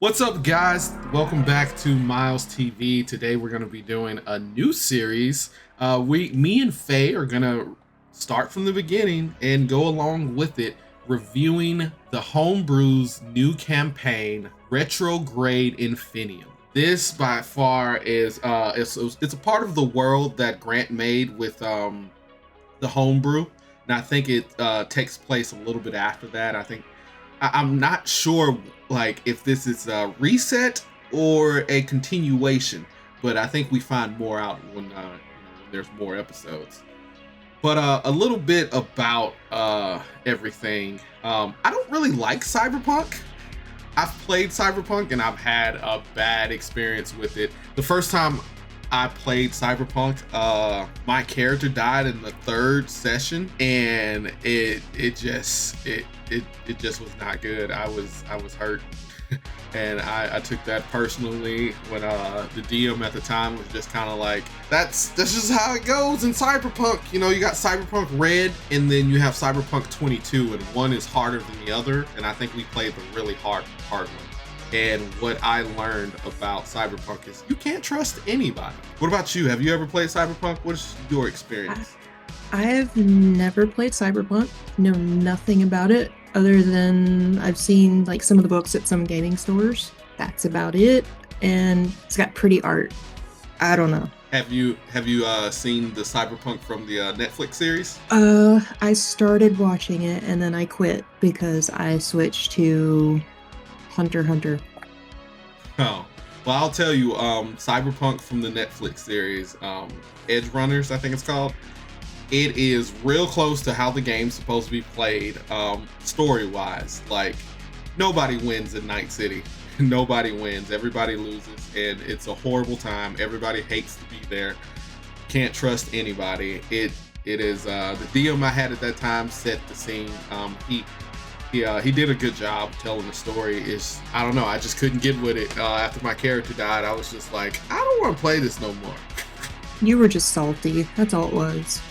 What's up, guys? Welcome back to Miles TV. Today we're going to be doing a new series. Me and Faye are going to start from the beginning and go along with it, reviewing TheHomeBrew's new campaign, Retrograde Infinitum. This by far is it's a part of the world that Grant made with TheHomeBrew, and I think it takes place a little bit after that. I'm not sure like if this is a reset or a continuation, but I think we find more out when there's more episodes. But a little bit about everything. I don't really like cyberpunk. I've played cyberpunk and I've had a bad experience with it. The first time I played cyberpunk, my character died in the third session, and it just was not good. I was hurt. And I took that personally when the DM at the time was just kind of like, that's just how it goes in Cyberpunk. You know, you got Cyberpunk Red and then you have Cyberpunk 22, and one is harder than the other, and I think we played the really hard one. And what I learned about Cyberpunk is you can't trust anybody. What about you? Have you ever played Cyberpunk? What's your experience? I have never played Cyberpunk, know nothing about it other than I've seen like some of the books at some gaming stores. That's about it. And it's got pretty art. I don't know. Have you seen the Cyberpunk from the Netflix series? I started watching it and then I quit because I switched to Hunter x Hunter. Oh, well, I'll tell you, Cyberpunk from the Netflix series, Edge Runners, I think it's called. It is real close to how the game's supposed to be played, story-wise. Like, nobody wins in Night City. Nobody wins. Everybody loses, and it's a horrible time. Everybody hates to be there. Can't trust anybody. It is the DM I had at that time set the scene. He did a good job telling the story. I don't know, I just couldn't get with it. After my character died, I was just like, I don't want to play this no more. You were just salty. That's all it was.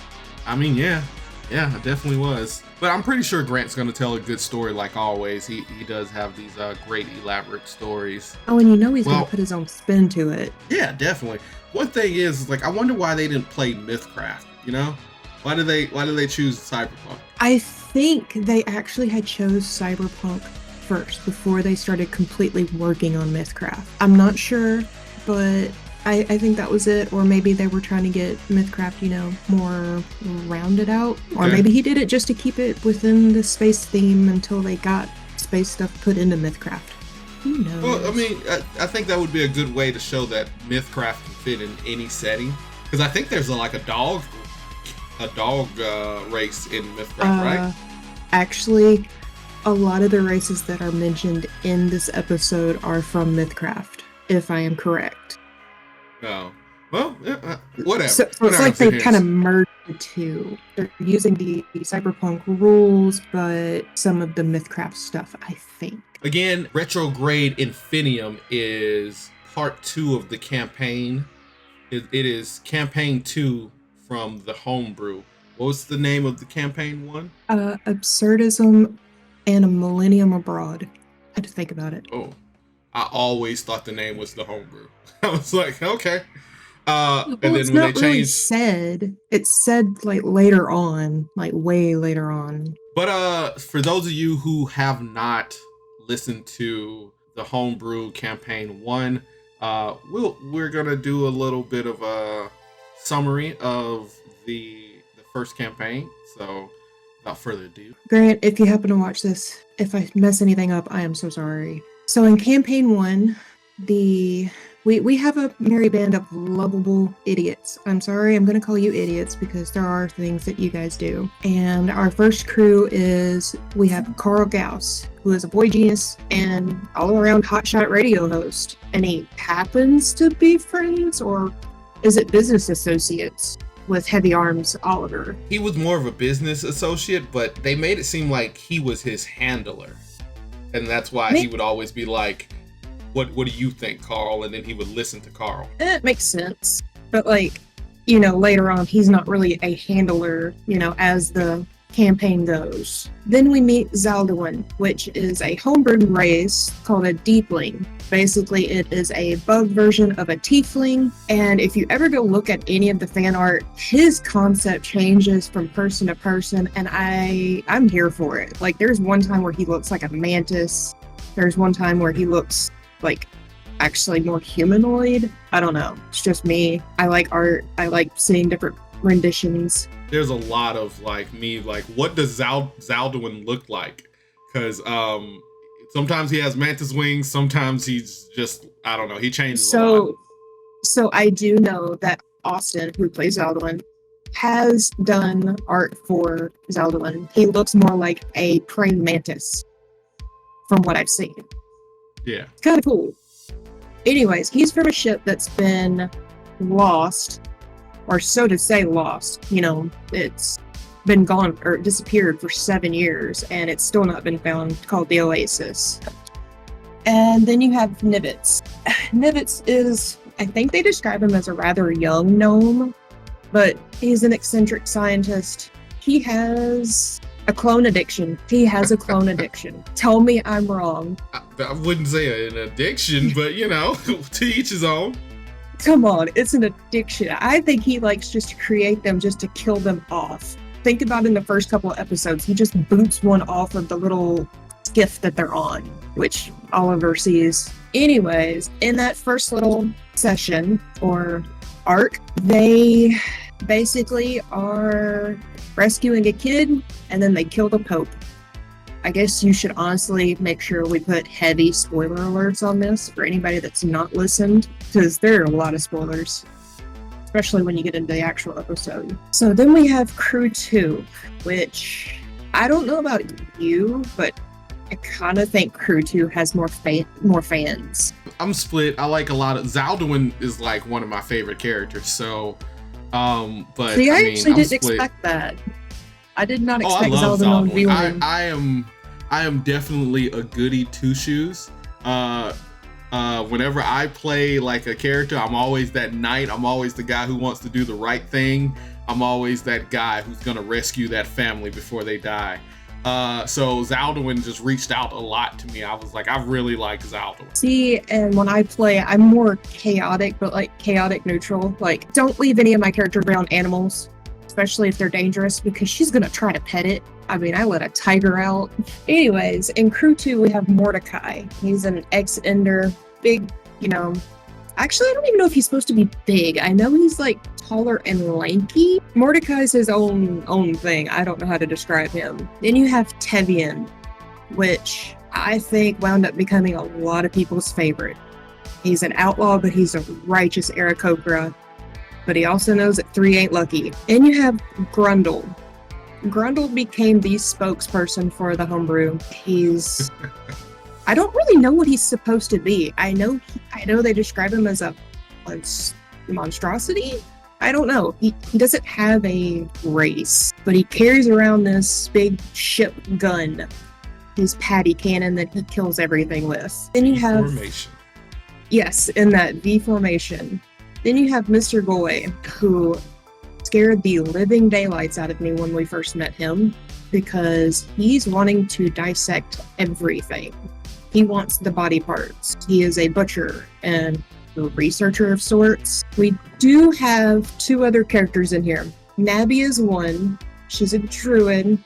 I mean, yeah, I definitely was. But I'm pretty sure Grant's going to tell a good story like always. He does have these great elaborate stories. Oh, and you know he's going to put his own spin to it. Yeah, definitely. One thing is like, I wonder why they didn't play Mythcraft, you know? Why did they choose Cyberpunk? I think they actually had chose Cyberpunk first before they started completely working on Mythcraft. I'm not sure, but I think that was it. Or maybe they were trying to get Mythcraft, more rounded out. Okay. Or maybe he did it just to keep it within the space theme until they got space stuff put into Mythcraft. Who knows? Well, I mean, I think that would be a good way to show that Mythcraft can fit in any setting. Because I think there's a dog race in Mythcraft, right? Actually, a lot of the races that are mentioned in this episode are from Mythcraft, if I am correct. Oh, well, whatever. So it's like they kind of merged the two. They're using the cyberpunk rules, but some of the Mythcraft stuff, I think. Again, Retrograde Infinitum is part 2 of the campaign. It is campaign 2 from TheHomeBrew. What was the name of the campaign 1? Absurdism and a Millennium Abroad. I had to think about it. Oh, I always thought the name was TheHomeBrew. I was like, okay. And then it's when not they changed, really it's said like later on, like way later on. But for those of you who have not listened to TheHomeBrew campaign 1, we're gonna do a little bit of a summary of the first campaign. So without further ado, Grant, if you happen to watch this, if I mess anything up, I am so sorry. So in campaign 1, we have a merry band of lovable idiots. I'm sorry, I'm going to call you idiots because there are things that you guys do. And our first crew we have Carl Gauss, who is a boy genius and all-around hotshot radio host. And he happens to be friends, or is it business associates, with Heavy Arms Oliver? He was more of a business associate, but they made it seem like he was his handler. And that's why he would always be like, what do you think, Carl? And then he would listen to Carl. It makes sense. But later on, he's not really a handler, as the campaign goes. Then we meet Zalduin, which is a homebrewed race called a Deepling. Basically, it is a bug version of a tiefling, and if you ever go look at any of the fan art, his concept changes from person to person, and I'm here for it. Like, there's one time where he looks like a mantis. There's one time where he looks like actually more humanoid. I don't know. It's just me. I like art. I like seeing different renditions. There's a lot of like what does Zalduin look like? Because sometimes he has mantis wings, sometimes he's just, I don't know, he changes a lot. So I do know that Austin, who plays Zalduin, has done art for Zalduin. He looks more like a praying mantis from what I've seen. Yeah. Kind of cool. Anyways, he's from a ship that's been lost, or so to say lost. You know, it's been gone or disappeared for 7 years, and it's still not been found, called the Oasis. And then you have Nivitz. Nivitz is, I think they describe him as a rather young gnome, but he's an eccentric scientist. He has a clone addiction. Tell me I'm wrong. I wouldn't say an addiction, but you know, to each his own. Come on, it's an addiction. I think he likes just to create them just to kill them off. Think about in the first couple of episodes, he just boots one off of the little skiff that they're on, which Oliver sees. Anyways, in that first little session or arc, they basically are rescuing a kid and then they kill the Pope. I guess you should honestly make sure we put heavy spoiler alerts on this for anybody that's not listened, because there are a lot of spoilers, especially when you get into the actual episode. So then we have Crew 2, which I don't know about you, but I kind of think Crew 2 has more fans. I'm split. I like a lot of Zalduin is like one of my favorite characters. So, but see, I mean, actually I'm didn't split. expect that. I did not expect I love Zalduin Zalduin. viewing. I am definitely a goody two shoes. Whenever I play like a character, I'm always that knight. I'm always the guy who wants to do the right thing. I'm always that guy who's gonna rescue that family before they die. So Zalduin just reached out a lot to me. I was like, I really like Zalduin. See, and when I play, I'm more chaotic, but like chaotic neutral. Like, don't leave any of my characters around animals, especially if they're dangerous, because she's gonna try to pet it. I mean, I let a tiger out. Anyways, in Crew 2, we have Mordecai. He's an ex-ender, big, you know. Actually, I don't even know if he's supposed to be big. I know he's like taller and lanky. Mordecai's his own thing. I don't know how to describe him. Then you have Tevian, which I think wound up becoming a lot of people's favorite. He's an outlaw, but he's a righteous Aarakocra. But he also knows that 3 ain't lucky. And you have Grundle. Grundle became the spokesperson for the homebrew. He's... I don't really know what he's supposed to be. I know they describe him as a monstrosity. I don't know. He doesn't have a race, but he carries around this big ship gun, his patty cannon that he kills everything with. Then you have... formation. Yes, in that V formation. Then you have Mr. Goy, who scared the living daylights out of me when we first met him, because he's wanting to dissect everything. He wants the body parts. He is a butcher and a researcher of sorts. We do have 2 other characters in here. Nabby is one. She's a druid.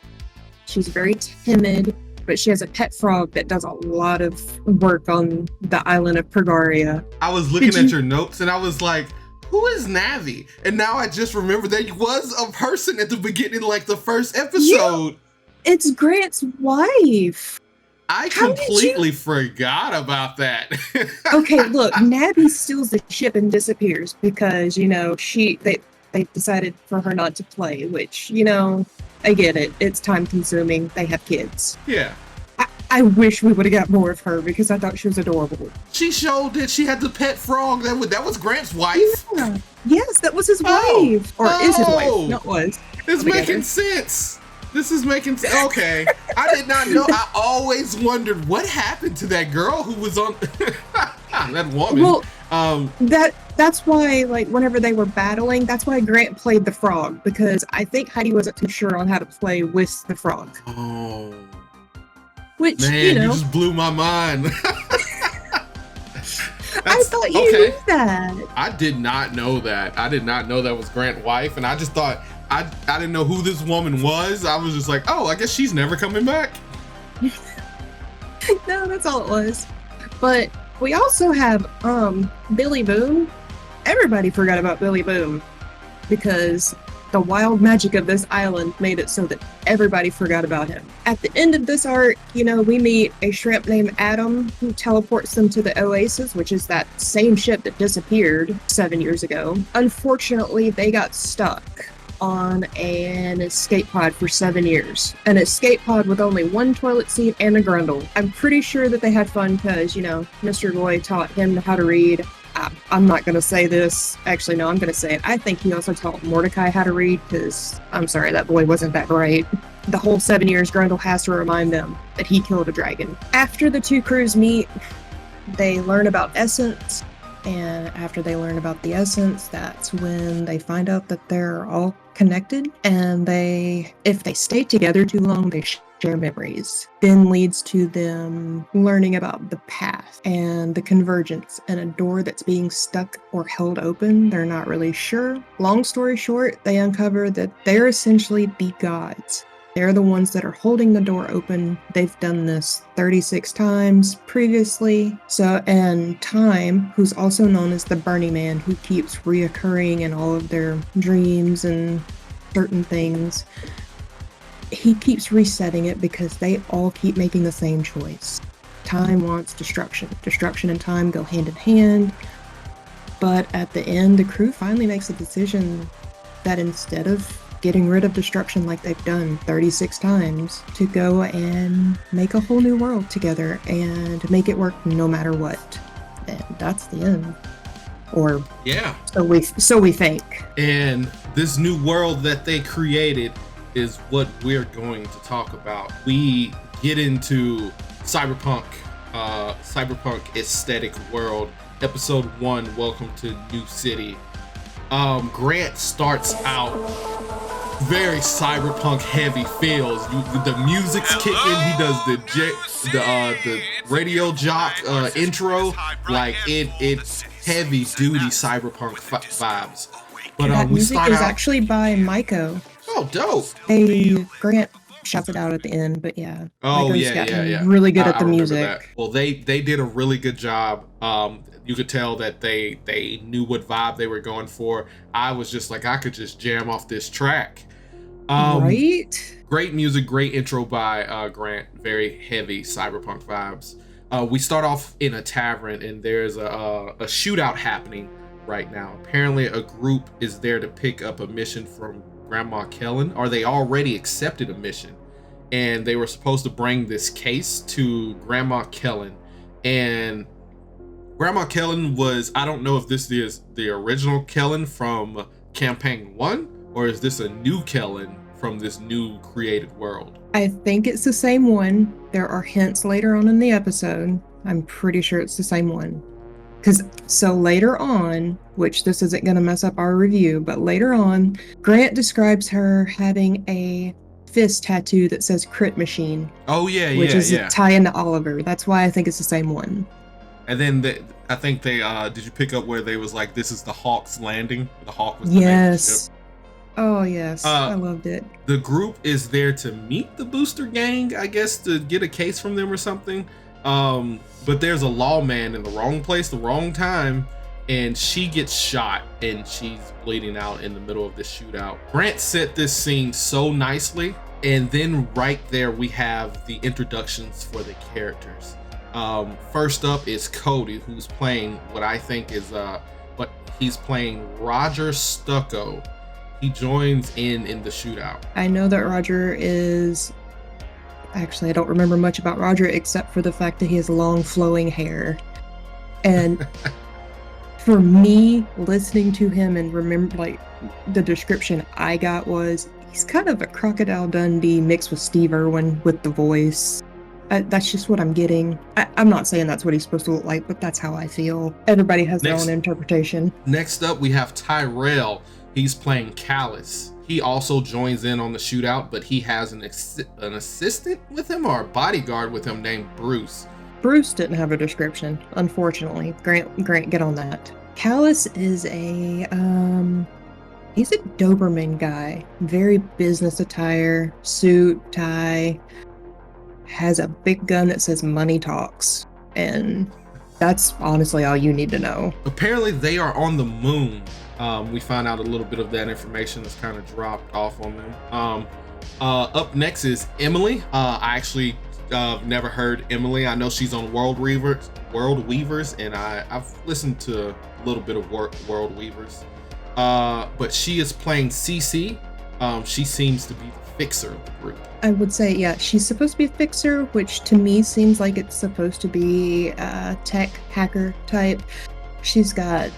She's very timid, but she has a pet frog that does a lot of work on the island of Pergaria. I was looking at your notes and I was like, who is Navi? And now I just remember that he was a person at the beginning, like the first episode. Yeah, it's Grant's wife. I completely forgot about that. Okay, look, Nabby steals the ship and disappears because, you know, they decided for her not to play, which, you know, I get it. It's time consuming. They have kids. Yeah. I wish we would have got more of her because I thought she was adorable. She showed that she had the pet frog. That was Grant's wife. Yeah. Yes, that was his wife. Or is his wife. Not was. It's making sense. This is making sense. Okay. I did not know. I always wondered what happened to that girl who was on that woman. Well, That's why, like, whenever they were battling, that's why Grant played the frog, because I think Heidi wasn't too sure on how to play with the frog. Oh. Which, Man, you just blew my mind. I thought you knew that. I did not know that. I did not know that was Grant's wife, and I just thought, I didn't know who this woman was. I was just like, oh, I guess she's never coming back. No, that's all it was. But we also have Billy Boom. Everybody forgot about Billy Boom because the wild magic of this island made it so that everybody forgot about him. At the end of this arc, we meet a shrimp named Adam who teleports them to the Oasis, which is that same ship that disappeared 7 years ago. Unfortunately, they got stuck on an escape pod for 7 years. An escape pod with only one toilet seat and a grundle. I'm pretty sure that they had fun because, Mr. Goy taught him how to read. I'm not going to say this. Actually, no, I'm going to say it. I think he also taught Mordecai how to read because, I'm sorry, that boy wasn't that bright. The whole 7 years, Grundle has to remind them that he killed a dragon. After the two crews meet, they learn about Essence. And after they learn about the Essence, that's when they find out that they're all connected. And if they stay together too long, they share memories. Then leads to them learning about the path and the convergence and a door that's being stuck or held open. They're not really sure. Long story short, they uncover that they're essentially the gods. They're the ones that are holding the door open. They've done this 36 times previously. And Time, who's also known as the Burning Man, who keeps reoccurring in all of their dreams and certain things, he keeps resetting it because they all keep making the same choice. Time wants destruction. Destruction and time go hand in hand. But at the end, the crew finally makes a decision that instead of getting rid of destruction like they've done 36 times, to go and make a whole new world together and make it work no matter what. And that's the end. Or yeah, so we think. And this new world that they created is what we're going to talk about. We get into cyberpunk aesthetic world. Episode 1, Welcome to New City. Grant starts out very cyberpunk heavy feels. The music's kicking. He does the radio jock intro. Like it's heavy duty cyberpunk vibes. But that we music start is out actually by Maiko. Oh, dope. Grant shouts it out at the end, but yeah. Oh, Maiko's yeah. Really good at the music. That. Well, they did a really good job. You could tell that they knew what vibe they were going for. I was just like, I could just jam off this track. Right? Great music, great intro by Grant. Very heavy cyberpunk vibes. We start off in a tavern, and there's a shootout happening right now. Apparently, a group is there to pick up a mission from Grandma Kellen, or they already accepted a mission, and they were supposed to bring this case to Grandma Kellen. And Grandma Kellen was, I don't know if this is the original Kellen from Campaign 1, or is this a new Kellen from this new created world? I think it's the same one. There are hints later on in the episode. I'm pretty sure it's the same one. So later on, which this isn't going to mess up our review, but later on, Grant describes her having a fist tattoo that says Crit Machine. Oh, yeah, which is a tie into Oliver. That's why I think it's the same one. And then I think they, did you pick up where they was like, this is the Hawk's Landing? The Hawk was the name of the ship. Oh, yes. I loved it. The group is there to meet the Booster Gang, I guess, to get a case from them or something. But there's a lawman in the wrong place, the wrong time, and she gets shot, and she's bleeding out in the middle of this shootout. Grant set this scene so nicely, and then right there we have the introductions for the characters. First up is Cody, who's playing what I think is he's playing Roger Stucco. He joins in the shootout. I know that Roger is... Actually, I don't remember much about Roger except for the fact that he has long flowing hair. And for me, listening to him and remember, like, the description I got was he's kind of a Crocodile Dundee mixed with Steve Irwin with the voice. That's just what I'm getting. I'm not saying that's what he's supposed to look like, but that's how I feel. Everybody has their own interpretation. Next up, we have Tyrell. He's playing Callus. He also joins in on the shootout, but he has an assistant with him or a bodyguard with him named Bruce. Bruce didn't have a description, unfortunately. Grant, get on that. Callus is he's a Doberman guy. Very business attire, suit, tie, has a big gun that says money talks. And that's honestly all you need to know. Apparently they are on the moon. We found out a little bit of that information that's kind of dropped off on them. Up next is Emily. I actually never heard Emily. I know she's on World Weavers, and I've listened to a little bit of World Weavers. But she is playing CC. She seems to be the fixer of the group. I would say, yeah, she's supposed to be a fixer, which to me seems like it's supposed to be a tech hacker type. She's got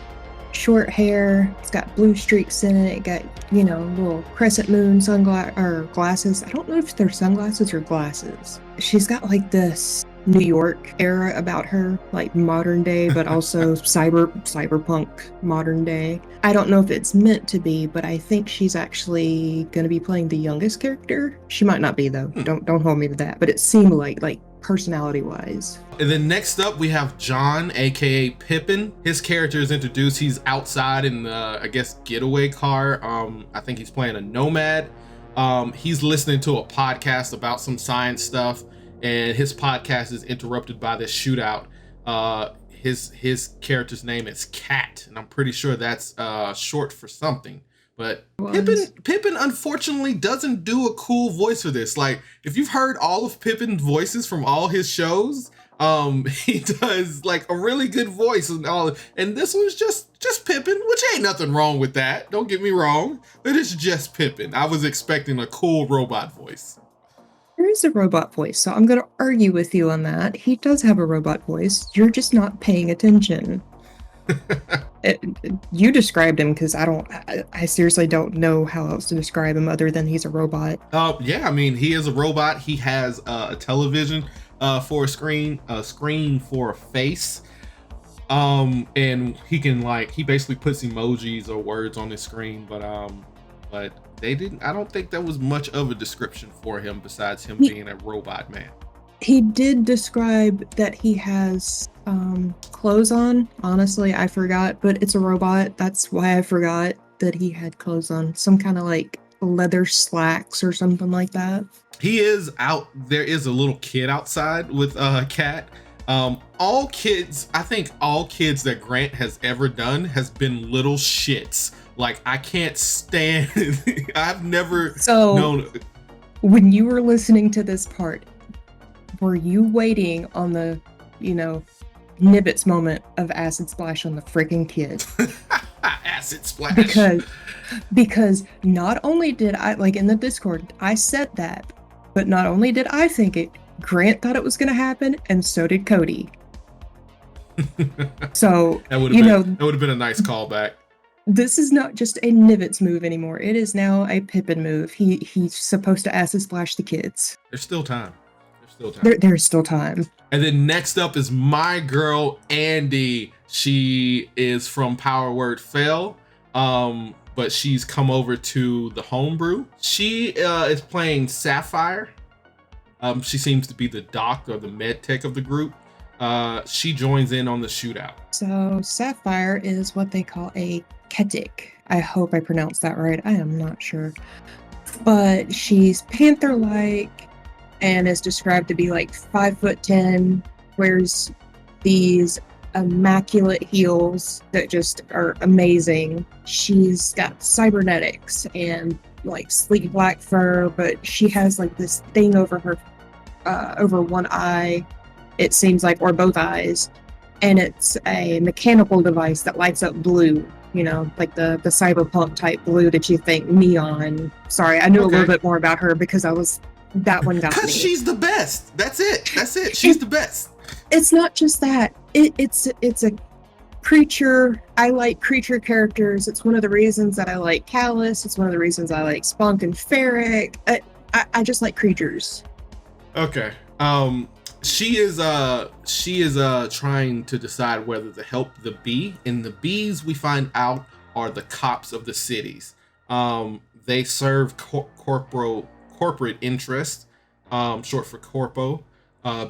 short hair, it's got blue streaks in it, got, little crescent moon glasses. I don't know if they're sunglasses or glasses. She's got like this New York era about her, like modern day, but also cyberpunk modern day. I don't know if it's meant to be, but I think she's actually going to be playing the youngest character. She might not be though. Don't hold me to that, but it seemed like personality wise. And then next up we have John, aka Pippin. His character is introduced. He's outside in the, I guess, getaway car. I think he's playing a nomad. He's listening to a podcast about some science stuff, and his podcast is interrupted by this shootout. His character's name is Cat, and I'm pretty sure that's short for something. But Pippin unfortunately doesn't do a cool voice for this. Like, if you've heard all of Pippin's voices from all his shows, he does like a really good voice and all. And this one's just Pippin, which ain't nothing wrong with that. Don't get me wrong. It is just Pippin. I was expecting a cool robot voice. There is a robot voice, so I'm going to argue with you on that. He does have a robot voice. You're just not paying attention. You described him, because I seriously don't know how else to describe him other than he's a robot. Yeah, I mean, he is a robot. He has a television for a screen for a face. And he basically puts emojis or words on his screen, but I don't think that was much of a description for him besides him being a robot man. He did describe that he has clothes on. Honestly, I forgot, but it's a robot. That's why I forgot that he had clothes on. Some kind of like leather slacks or something like that. He is out. There is a little kid outside with Cat. I think all kids that Grant has ever done has been little shits. Like, I can't stand I've never known. When you were listening to this part, were you waiting on the, Nibbits moment of acid splash on the freaking kid? Acid splash. Because not only did I, like in the Discord, I said that, but not only did I think it, Grant thought it was going to happen, and so did Cody. So, that would have been a nice callback. This is not just a Nibbits move anymore. It is now a Pippin move. He's supposed to acid splash the kids. There's still time. There's still time. And then next up is my girl, Andy. She is from Power Word Fail, but she's come over to TheHomeBrew. She is playing Sapphire. She seems to be the doc or the med tech of the group. She joins in on the shootout. So Sapphire is what they call a Ketic. I hope I pronounced that right. I am not sure. But she's panther-like and is described to be like 5'10", wears these immaculate heels that just are amazing. She's got cybernetics and like sleek black fur, but she has like this thing over her, over one eye, it seems like, or both eyes, and it's a mechanical device that lights up blue, like the cyberpunk type blue that you think neon. Sorry, I knew a little bit more about her because that one got me. Because she's the best. That's it. She's the best. It's not just that. It's a creature. I like creature characters. It's one of the reasons that I like Callus. It's one of the reasons I like Spunk and Ferric. I just like creatures. Okay. She is trying to decide whether to help the bee, and the bees we find out are the cops of the cities. They serve corporate interest, short for corpo.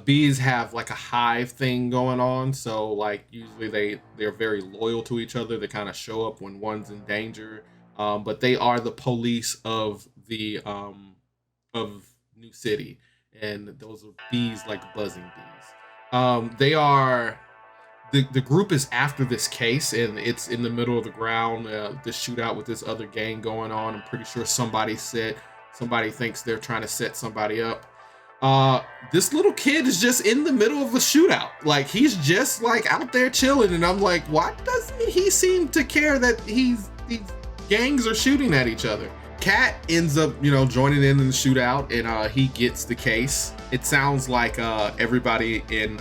Bees have like a hive thing going on, so like usually they're very loyal to each other. They kind of show up when one's in danger, but they are the police of the of New City, and those are bees like buzzing bees. They are the group is after this case, and it's in the middle of the ground. This shootout with this other gang going on. I'm pretty sure somebody thinks they're trying to set somebody up. This little kid is just in the middle of a shootout. Like he's just like out there chilling, and I'm like, why doesn't he seem to care that these gangs are shooting at each other? Cat ends up, joining in the shootout, and he gets the case. It sounds like everybody in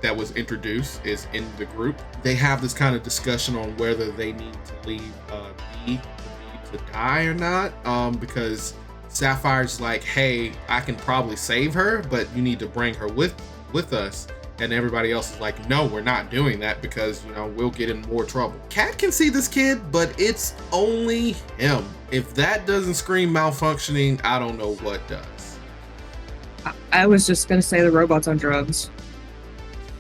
that was introduced is in the group. They have this kind of discussion on whether they need to leave B to die or not, because Sapphire's like, hey, I can probably save her, but you need to bring her with us. And everybody else is like, no, we're not doing that because, we'll get in more trouble. Cat can see this kid, but it's only him. If that doesn't scream malfunctioning, I don't know what does. I was just going to say the robot's on drugs.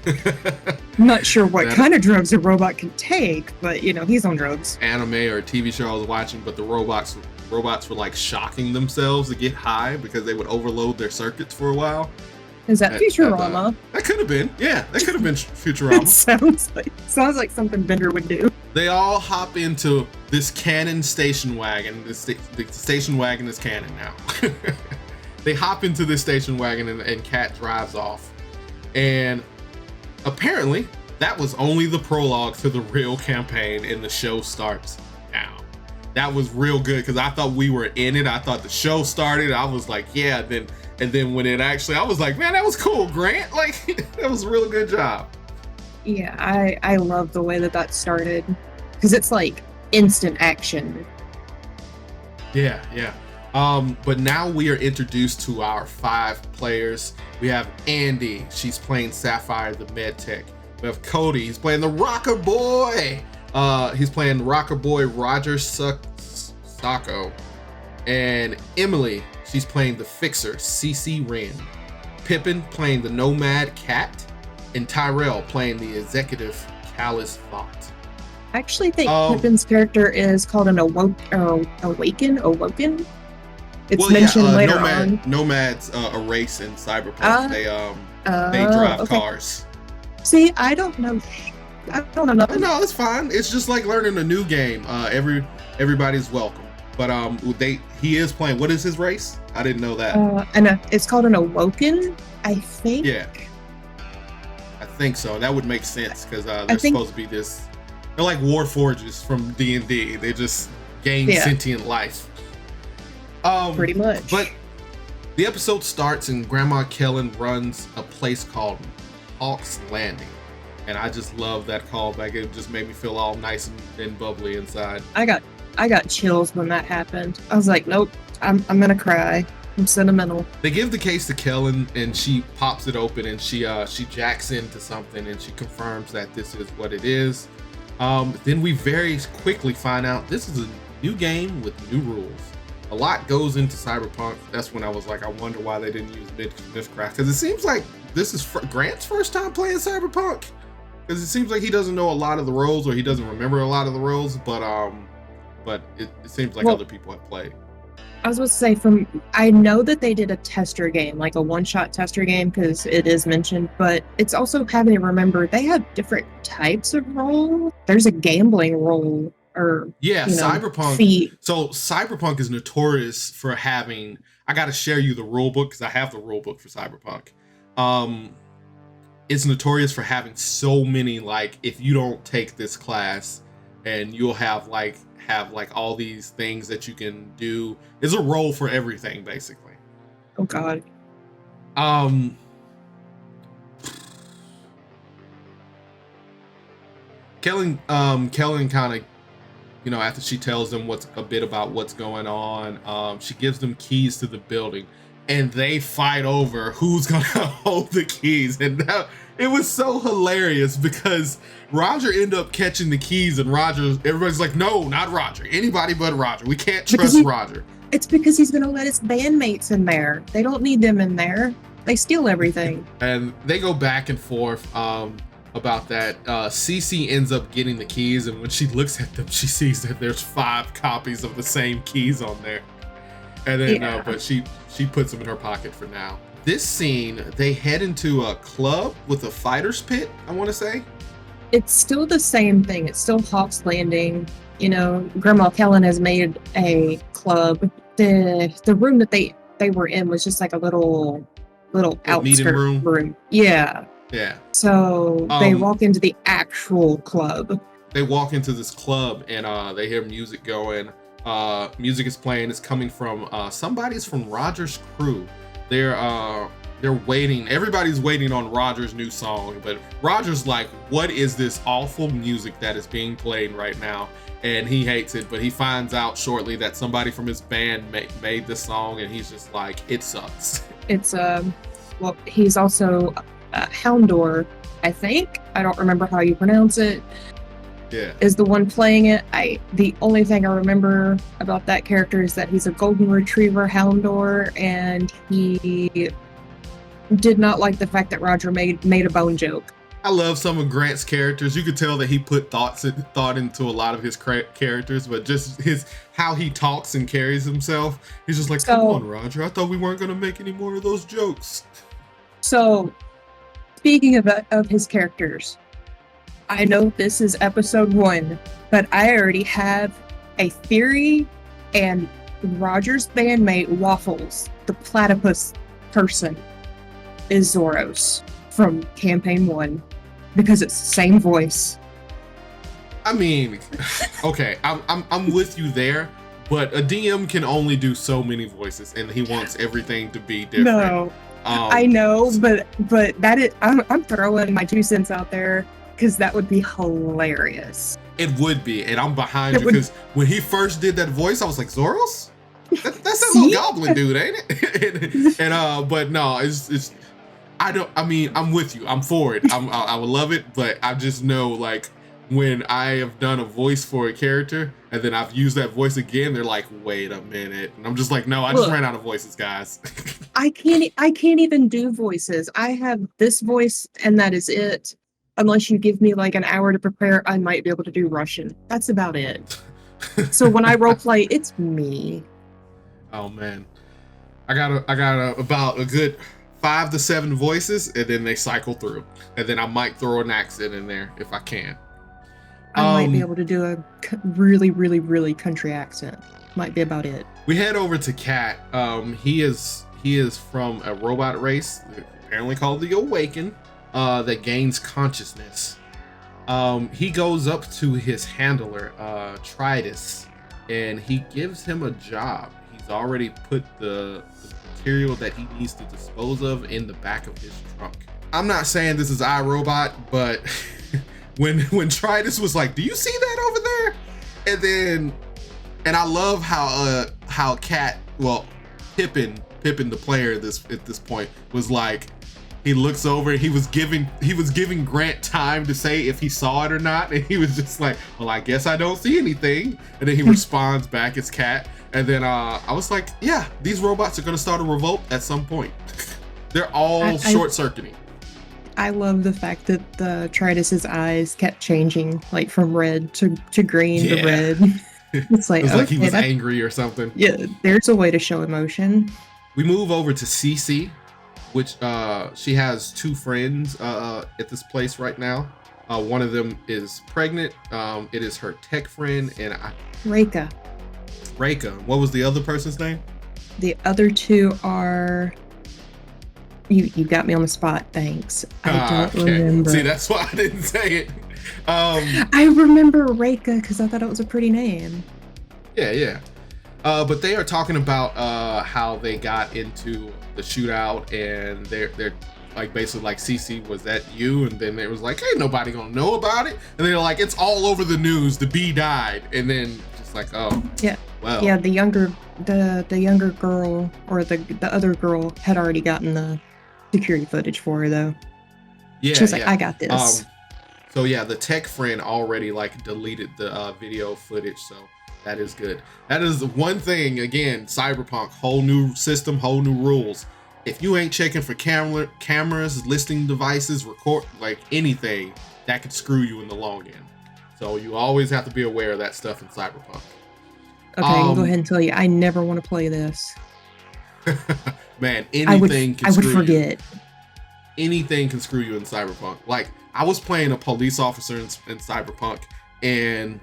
I'm not sure what kind of drugs a robot can take, but, he's on drugs. Anime or TV show I was watching, but the robots were like shocking themselves to get high because they would overload their circuits for a while. Is that Futurama? That could have been. Yeah, that could have been Futurama. It sounds like something Bender would do. They all hop into this cannon station wagon. The station wagon is canon now. They hop into this station wagon, and Cat drives off. And apparently, that was only the prologue to the real campaign, and the show starts now. That was real good because I thought we were in it. I thought the show started. I was like, yeah, and then when it actually, I was like, man, that was cool, Grant. Like, that was a real good job. Yeah, I love the way that started because it's like instant action. Yeah. But now we are introduced to our 5 players. We have Andy. She's playing Sapphire, the med tech. We have Cody. He's playing the rocker boy. He's playing rocker boy Roger Sacco. And Emily, she's playing the fixer, CC Wren. Pippin playing the nomad Cat. And Tyrell playing the executive Callus Vought. I actually think Pippin's character is called an Awoken? It's mentioned later on. Nomads a race in Cyberpunk. They drive cars. See, I don't know nothing. No, it's fine. It's just like learning a new game. Everybody's welcome. But he is playing. What is his race? I didn't know that. And it's called an Awoken, I think. Yeah, I think so. That would make sense because they're supposed to be this. They're like Warforges from D&D. They just gain sentient life. Pretty much. But the episode starts and Grandma Kellen runs a place called Hawk's Landing. And I just love that callback. It just made me feel all nice and bubbly inside. I got chills when that happened. I was like, nope, I'm gonna cry. I'm sentimental. They give the case to Kellen and she pops it open and she jacks into something and she confirms that this is what it is. Then we very quickly find out this is a new game with new rules. A lot goes into Cyberpunk. That's when I was like, I wonder why they didn't use Mythcraft, because it seems like this is Grant's first time playing Cyberpunk, because it seems like he doesn't know a lot of the roles or he doesn't remember a lot of the roles, but it seems like other people have played. I was supposed to say, I know that they did a tester game, like a one-shot tester game, because it is mentioned, but it's also having to remember they have different types of roles. There's a gambling role. Cyberpunk. So Cyberpunk is notorious for having. I got to share you the rule book because I have the rule book for Cyberpunk. It's notorious for having so many, like, if you don't take this class, and you'll have all these things that you can do. There's a role for everything, basically. Oh God. Kellen kind of, after she tells them a bit about what's going on, she gives them keys to the building. and they fight over who's gonna hold the keys. And it was so hilarious because Roger ended up catching the keys, and everybody's like, no, not Roger. Anybody but Roger. We can't trust Roger. It's because he's gonna let his bandmates in there. They don't need them in there. They steal everything. And they go back and forth about that. Cece ends up getting the keys, and when she looks at them, she sees that there's 5 copies of the same keys on there. And then, but she puts them in her pocket for now. This scene, they head into a club with a fighter's pit, I want to say. It's still the same thing. It's still Hawk's Landing. You know, Grandma Kellen has made a club. The room that they were in was just like a little outskirt room. Yeah. Yeah. So they walk into the actual club. They walk into this club and they hear music going. Music is playing. It's coming from somebody's from Roger's crew. They're waiting. Everybody's waiting on Roger's new song, but Roger's like, what is this awful music that is being played right now? And he hates it, but he finds out shortly that somebody from his band made this song, and he's just like, it sucks. It's well, he's also Houndor, I think. I don't remember how you pronounce it. Yeah. Is the one playing it. The only thing I remember about that character is that he's a golden retriever Houndor, and he did not like the fact that Roger made a bone joke. I love some of Grant's characters. You could tell that he put thought into a lot of his characters, but just how he talks and carries himself. He's just like, come on, Roger. I thought we weren't going to make any more of those jokes. So, speaking of his characters, I know this is episode 1, but I already have a theory, and Roger's bandmate Waffles, the platypus person, is Zoros from campaign 1. Because it's the same voice. I mean, okay, I'm with you there, but a DM can only do so many voices, and he wants everything to be different. No, I know, but that is, I'm throwing my 2 cents out there because that would be hilarious. It would be, and I'm behind you because when he first did that voice, I was like, Zoros? That's that little goblin dude, ain't it? But no, it's. I'm with you. I'm for it. I would love it, but I just know, like, when I have done a voice for a character and then I've used that voice again, they're like, wait a minute. And I'm just like, no, I just ran out of voices, guys. I can't even do voices. I have this voice and that is it. Unless you give me like an hour to prepare, I might be able to do Russian. That's about it. So when I roleplay, it's me. Oh man. I got about a good 5 to 7 voices, and then they cycle through, and then I might throw an accent in there if I can. I might be able to do a really, really, really country accent. Might be about it. We head over to Cat. He is from a robot race, apparently called the Awaken, that gains consciousness. He goes up to his handler, Tritus, and he gives him a job. He's already put the material that he needs to dispose of in the back of his trunk. I'm not saying this is iRobot, but when Tritus was like, do you see that over there? And I love how Cat, well, Pippin the player at this point was like, he looks over and he was giving Grant time to say if he saw it or not, and he was just like, well, I guess I don't see anything. And then he responds back as Cat. And then I was like, yeah, these robots are going to start a revolt at some point. They're all short-circuiting. I love the fact that the Tritus's eyes kept changing, like from red to green to red. It's like, like he was angry or something. Yeah, there's a way to show emotion. We move over to Cece, which she has 2 friends at this place right now. One of them is pregnant. It is her tech friend, and Reika. What was the other person's name? The other 2 are... You got me on the spot, thanks. I don't remember. See, that's why I didn't say it. I remember Reika because I thought it was a pretty name. Yeah. But they are talking about how they got into the shootout, and they're like, basically like, Cece, was that you? And then it was like, ain't nobody gonna know about it. And they're like, it's all over the news. The bee died. And then just like, oh, yeah. well. Yeah, the younger girl, or the other girl, had already gotten the security footage for her though. She Yeah, was like, yeah. I got this. So yeah, the tech friend already like deleted the video footage, so that is good. That is the one thing. Again, cyberpunk, whole new system, whole new rules. If you ain't checking for cameras, listening devices, record like anything, that could screw you in the long end. So you always have to be aware of that stuff in cyberpunk. Okay, I can go ahead and tell you, I never want to play this. Man, anything can screw you. I would forget. Anything can screw you in cyberpunk. Like, I was playing a police officer in cyberpunk, and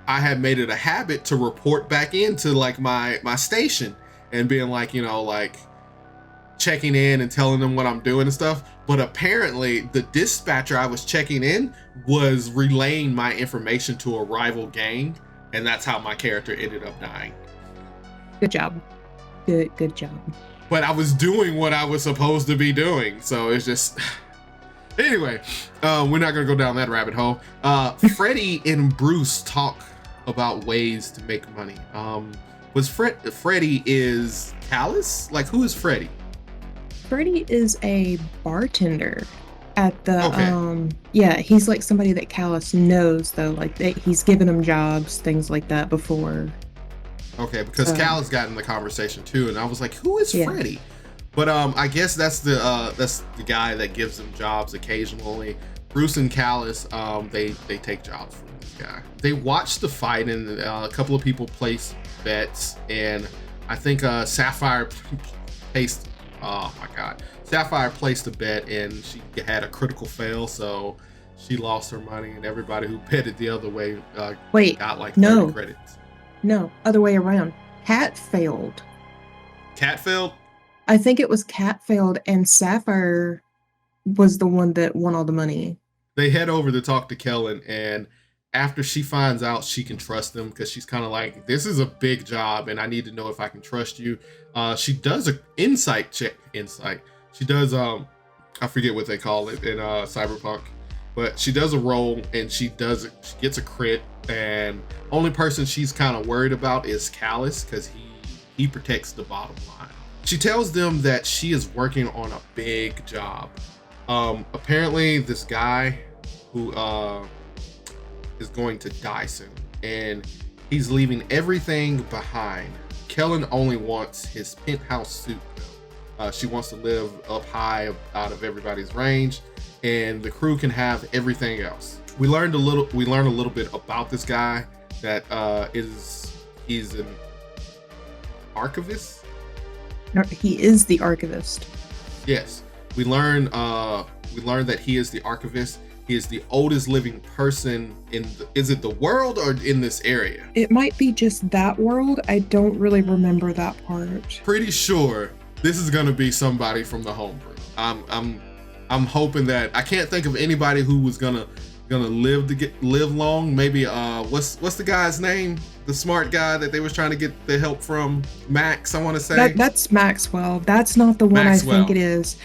I had made it a habit to report back into like my station and being like, like checking in and telling them what I'm doing and stuff. But apparently the dispatcher I was checking in was relaying my information to a rival gang, and that's how my character ended up dying. Good job. Good job. But I was doing what I was supposed to be doing, so it's just... Anyway, we're not gonna go down that rabbit hole. Freddie and Bruce talk about ways to make money. Freddie is Callus? Like, who is Freddie? Freddie is a bartender at the yeah, he's like somebody that Callus knows though, like he's given him jobs, things like that before. Okay, because Callus got in the conversation too, and I was like, who is Freddie? But I guess that's the guy that gives them jobs occasionally. Bruce and Callus, they take jobs from this guy. They watch the fight, and a couple of people place bets, and I think Sapphire placed. Oh my God, Sapphire placed a bet, and she had a critical fail, so she lost her money, and everybody who betted the other way got like 30 credits. No, other way around. Cat failed. Cat failed? I think it was Cat failed, and Sapphire was the one that won all the money. They head over to talk to Kellen, and after she finds out she can trust them, because she's kind of like, this is a big job, and I need to know if I can trust you. She does an insight check. She does, I forget what they call it in Cyberpunk, but she does a roll, and she gets a crit, and only person she's kind of worried about is Callus, because he protects the bottom line. She tells them that she is working on a big job. Apparently this guy who is going to die soon, and he's leaving everything behind. Kellen only wants his penthouse suit though. She wants to live up high out of everybody's range, and the crew can have everything else. We learned a little bit about this guy that he's an archivist. No, he is the archivist. Yes, we learned that he is the archivist. He is the oldest living person is it the world or in this area? It might be just that world. I don't really remember that part. Pretty sure this is gonna be somebody from the homebrew. I'm hoping that I can't think of anybody who was gonna live long. Maybe what's the guy's name? The smart guy that they was trying to get the help from, Max, I want to say. That's Maxwell. That's not the one Maxwell. I think it is.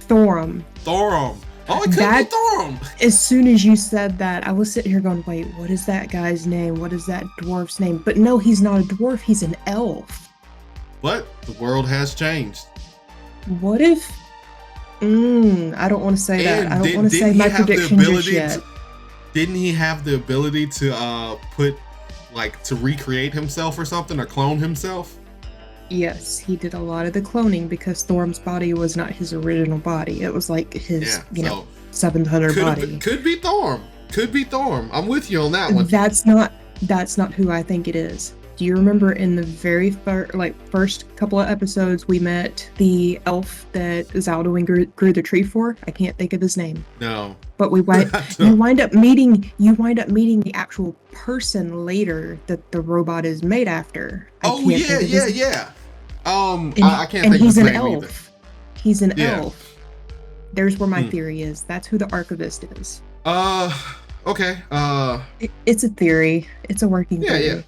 Thorum. Oh, it could be Thorum. As soon as you said that, I was sitting here going, wait, what is that guy's name? What is that dwarf's name? But no, he's not a dwarf. He's an elf. But the world has changed. What if... I don't want to say that. I don't want to say my prediction just yet. Didn't he have the ability to to recreate himself or something, or clone himself? Yes, he did a lot of the cloning because Thorum's body was not his original body. It was like his, 700 body. Could be Thorum. Could be Thorum. I'm with you on that one. That's not who I think it is. Do you remember in the very first couple of episodes we met the elf that Zaldwin grew the tree for? I can't think of his name. No. But you wind up meeting the actual person later that the robot is made after. I can't think of his name either. He's an elf. There's where my theory is. That's who the archivist is. Okay. It's a theory. It's a working theory. Yeah.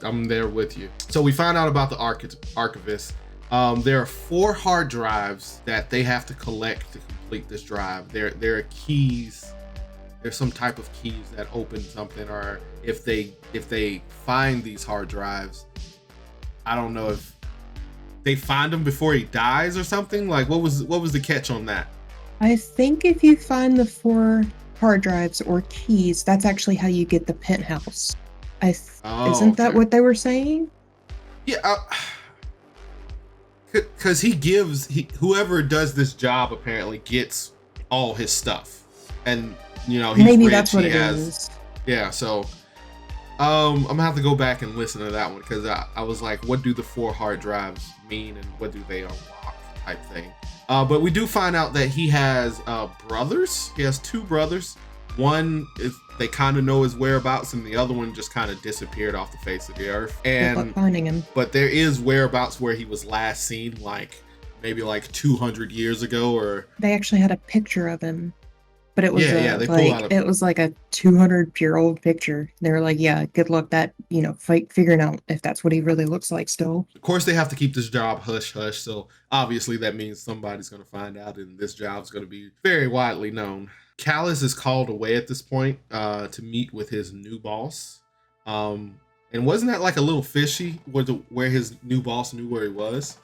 I'm there with you. So we find out about the archivist. There are 4 hard drives that they have to collect to complete this drive. There are keys there's some type of keys that open something, or if they find these hard drives, I don't know if they find him before he dies or something. Like, what was the catch on that? I think if you find the 4 hard drives or keys, that's actually how you get the penthouse. Isn't that what they were saying? Yeah, because whoever does this job apparently gets all his stuff, and he's maybe rich, that's what it is. Yeah, so I'm gonna have to go back and listen to that one, because I was like, what do the 4 hard drives mean, and what do they unlock, type thing. But we do find out that he has brothers. He has 2 brothers. One is, they kind of know his whereabouts, and the other one just kind of disappeared off the face of the earth. And finding him. But there is whereabouts where he was last seen, like maybe like 200 years ago, or they actually had a picture of him. But it was it was like a 200-year-old picture. They were like, yeah, good luck figuring out if that's what he really looks like still. Of course, they have to keep this job hush hush, so obviously that means somebody's going to find out, and this job's going to be very widely known. Callus is called away at this point to meet with his new boss. And wasn't that like a little fishy where his new boss knew where he was?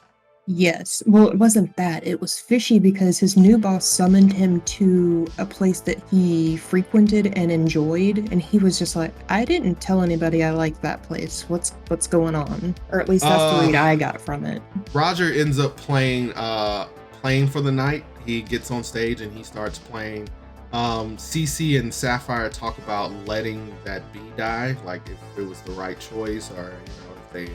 Yes. Well, it wasn't that. It was fishy because his new boss summoned him to a place that he frequented and enjoyed, and he was just like, I didn't tell anybody I like that place. What's going on? Or at least that's the read I got from it. Roger ends up playing for the night. He gets on stage and he starts playing. Cece and Sapphire talk about letting that bee die, like if it was the right choice, or if they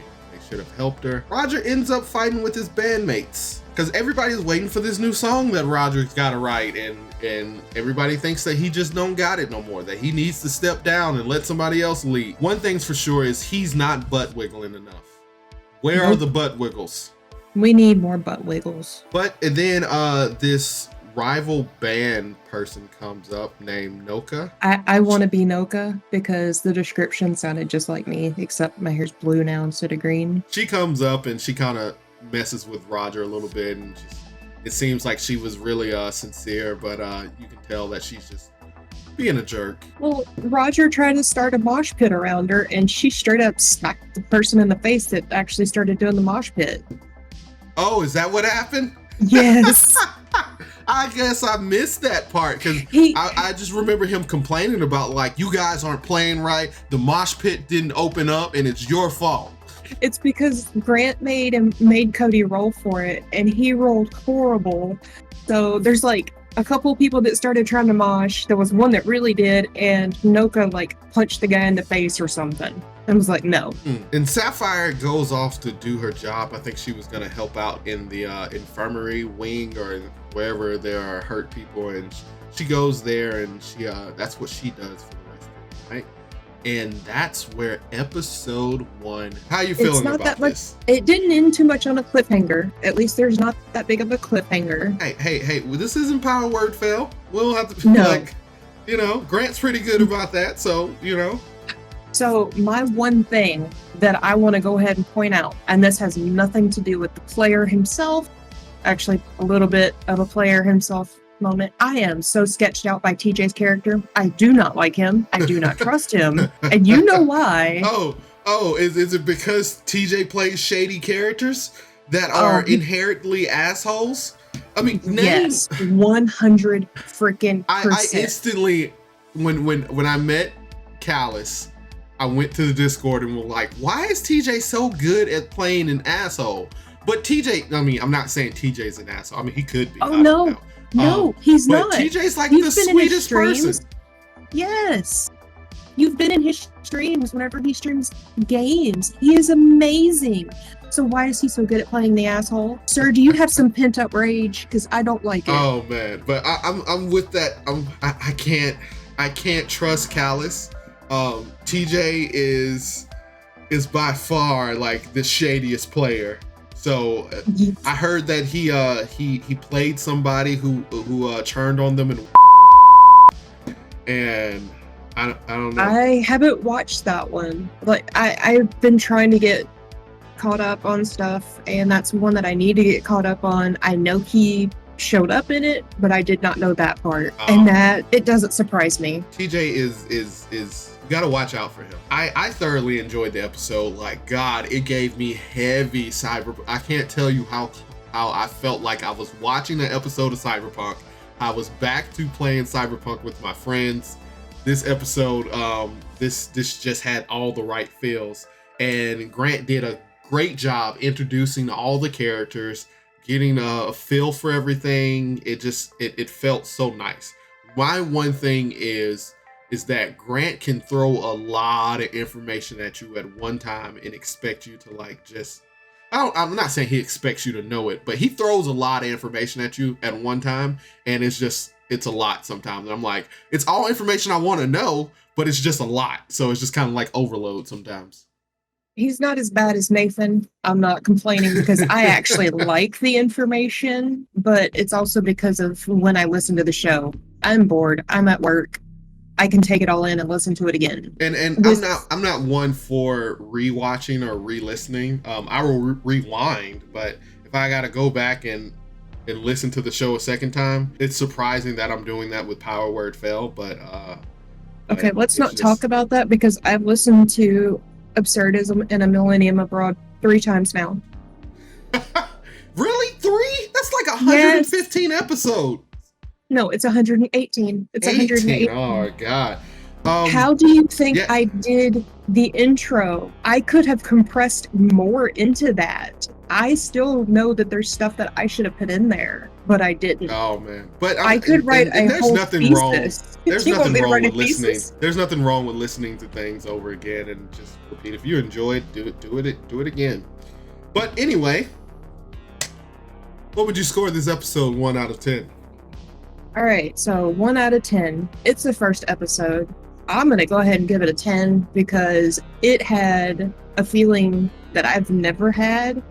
should have helped her. Roger ends up fighting with his bandmates because everybody's waiting for this new song that Roger's got to write, and everybody thinks that he just don't got it no more, that he needs to step down and let somebody else lead. One thing's for sure is he's not butt wiggling enough. Where are the butt wiggles? We need more butt wiggles. But and then this rival band person comes up named Noka. I want to be Noka because the description sounded just like me, except my hair's blue now instead of green. She comes up and she kind of messes with Roger a little bit, and it seems like she was really sincere, but you can tell that she's just being a jerk. Well, Roger tried to start a mosh pit around her, and she straight up smacked the person in the face that actually started doing the mosh pit. Oh, is that what happened? Yes. I guess I missed that part because I just remember him complaining about, like, you guys aren't playing right. The mosh pit didn't open up and it's your fault. It's because Grant made Cody roll for it and he rolled horrible. So there's like a couple people that started trying to mosh. There was one that really did, and Noka like punched the guy in the face or something. I was like, no. And Sapphire goes off to do her job. I think she was going to help out in the infirmary wing or wherever there are hurt people. And she goes there and she that's what she does for the rest of the night. And that's where episode 1. How you feeling about this? It didn't end too much on a cliffhanger. At least there's not that big of a cliffhanger. Hey, well, this isn't Power Word Fail. We'll have to, Grant's pretty good about that. So, So my one thing that I want to go ahead and point out, and this has nothing to do with the player himself, actually a little bit of a player himself moment. I am so sketched out by TJ's character. I do not like him. I do not trust him. And you know why. Is it because TJ plays shady characters that are inherently assholes? I mean, yes, 100 freaking %. I instantly, when I met Callus, I went to the Discord and was like, why is TJ so good at playing an asshole? But TJ, I mean, I'm not saying TJ's an asshole. I mean, he could be. Oh, no. No, he's not. TJ's like the sweetest person. Yes. You've been in his streams whenever he streams games. He is amazing. So why is he so good at playing the asshole? Sir, do you have some pent up rage? Because I don't like it. Oh, man. But I'm with that. I can't trust Callus. TJ is by far like the shadiest player. So I heard that he played somebody who turned on them and I don't know. I haven't watched that one. Like I've been trying to get caught up on stuff, and that's one that I need to get caught up on. I know he showed up in it, but I did not know that part. Oh. And that it doesn't surprise me. TJ is you gotta watch out for him. I thoroughly enjoyed the episode. Like, God, it gave me heavy cyberpunk. I can't tell you how I felt like I was watching an episode of Cyberpunk. I was back to playing Cyberpunk with my friends. This episode, this just had all the right feels, and Grant did a great job introducing all the characters, getting a feel for everything. It felt so nice. My one thing is that Grant can throw a lot of information at you at one time and expect you to like just, I'm not saying he expects you to know it, but he throws a lot of information at you at one time, and it's a lot sometimes. And I'm like, it's all information I want to know, but it's just a lot. So it's just kind of like overload sometimes. He's not as bad as Nathan. I'm not complaining because I actually like the information, but it's also because of when I listen to the show. I'm bored. I'm at work. I can take it all in and listen to it again. And I'm not one for rewatching or re-listening. I will rewind, but if I gotta go back and listen to the show a second time, it's surprising that I'm doing that with Power Word Fail. But okay, let's not talk about that because I've listened to Absurdism and A Millennium Abroad 3 times now. Really? 3? That's like 115 episodes. No, it's 118. It's 118. Oh, God. How do you think I did the intro? I could have compressed more into that. I still know that there's stuff that I should have put in there, but I didn't. Oh, man. But I could write a whole thesis. There's nothing wrong with listening. There's nothing wrong with listening to things over again and just repeat. If you enjoy it, do it again. But anyway, what would you score this episode 1 out of 10? All right, so 1 out of 10. It's the first episode. I'm going to go ahead and give it a 10 because it had a feeling that I've never had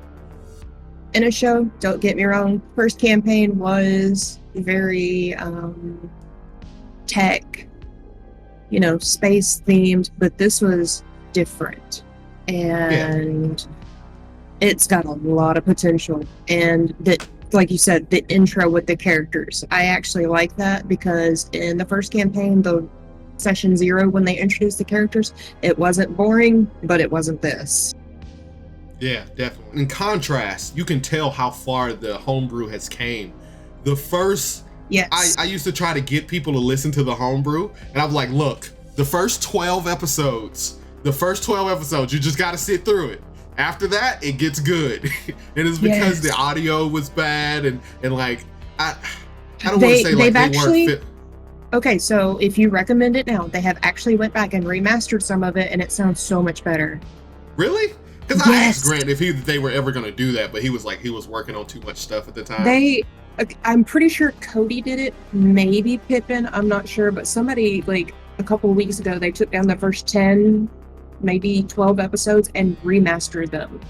in a show. Don't get me wrong. First campaign was very tech, space themed, but this was different. And it's got a lot of potential. And that, like you said, the intro with the characters. I actually like that because in the first campaign, the session 0, when they introduced the characters, it wasn't boring, but it wasn't this. Yeah, definitely. In contrast, you can tell how far the homebrew has came. The first, I used to try to get people to listen to the homebrew, and I'm like, look, the first 12 episodes, you just got to sit through it. After that, it gets good. And it's because the audio was bad and like, I don't want to say like they weren't fit. Okay, so if you recommend it now, they have actually went back and remastered some of it, and it sounds so much better. Really? Because I asked Grant if they were ever going to do that, but he was like, he was working on too much stuff at the time. I'm pretty sure Cody did it, maybe Pippin, I'm not sure, but somebody like a couple of weeks ago, they took down the first 10, maybe 12 episodes and remastered them.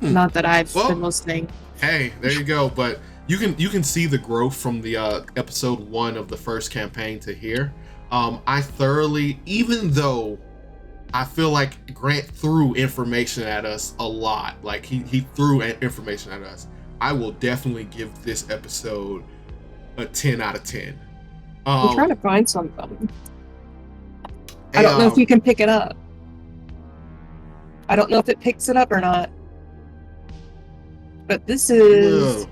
Not that I've been listening. Hey, there you go. But you can see the growth from the episode 1 of the first campaign to here. I thoroughly, even though I feel like Grant threw information at us a lot, like he threw information at us, I will definitely give this episode a 10 out of 10. I'm trying to find something. I don't know if you can pick it up. I don't know if it picks it up or not. But this is...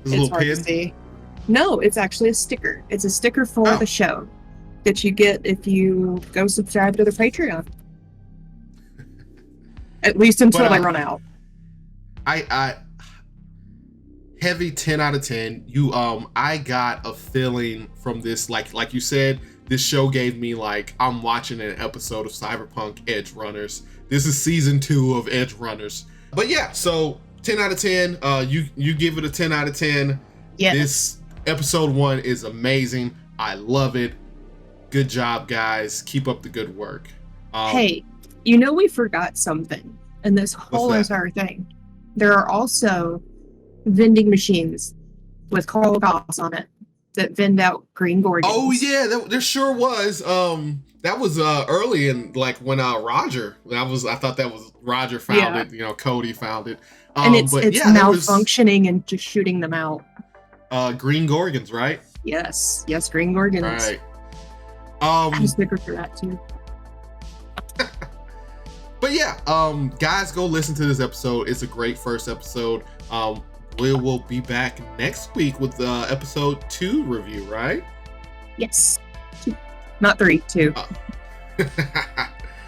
It's hard to see. No, it's actually a sticker. It's a sticker for the show that you get if you go subscribe to the Patreon. At least until I run out. I heavy 10 out of 10. I got a feeling from this, like you said, this show gave me like I'm watching an episode of Cyberpunk Edge Runners. This is season 2 of Edge Runners. But yeah, so 10 out of 10. You give it a 10 out of 10. Yes. This episode 1 is amazing. I love it. Good job, guys. Keep up the good work. Hey, we forgot something in this whole entire thing. There are also vending machines with Carl Goss on it that vend out Green Gorgons. Oh yeah, there sure was. That was early in like when Roger. I thought that was Roger found it. Cody found it. And it's malfunctioning and just shooting them out. Green Gorgons, right? Yes, Green Gorgons. Right. I'm a sticker for that too. But yeah, guys, go listen to this episode. It's a great first episode. We will be back next week with episode 2 review, right? Yes. 2. Not 3, 2.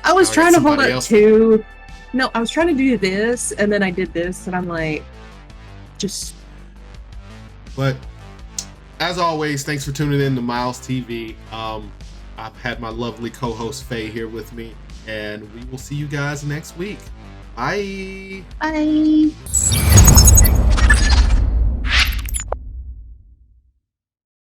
I was I trying got to hold somebody up else. 2. No, I was trying to do this, and then I did this, and I'm like, just. But as always, thanks for tuning in to Miles TV. I've had my lovely co-host Faye here with me, and we will see you guys next week. Bye. Bye.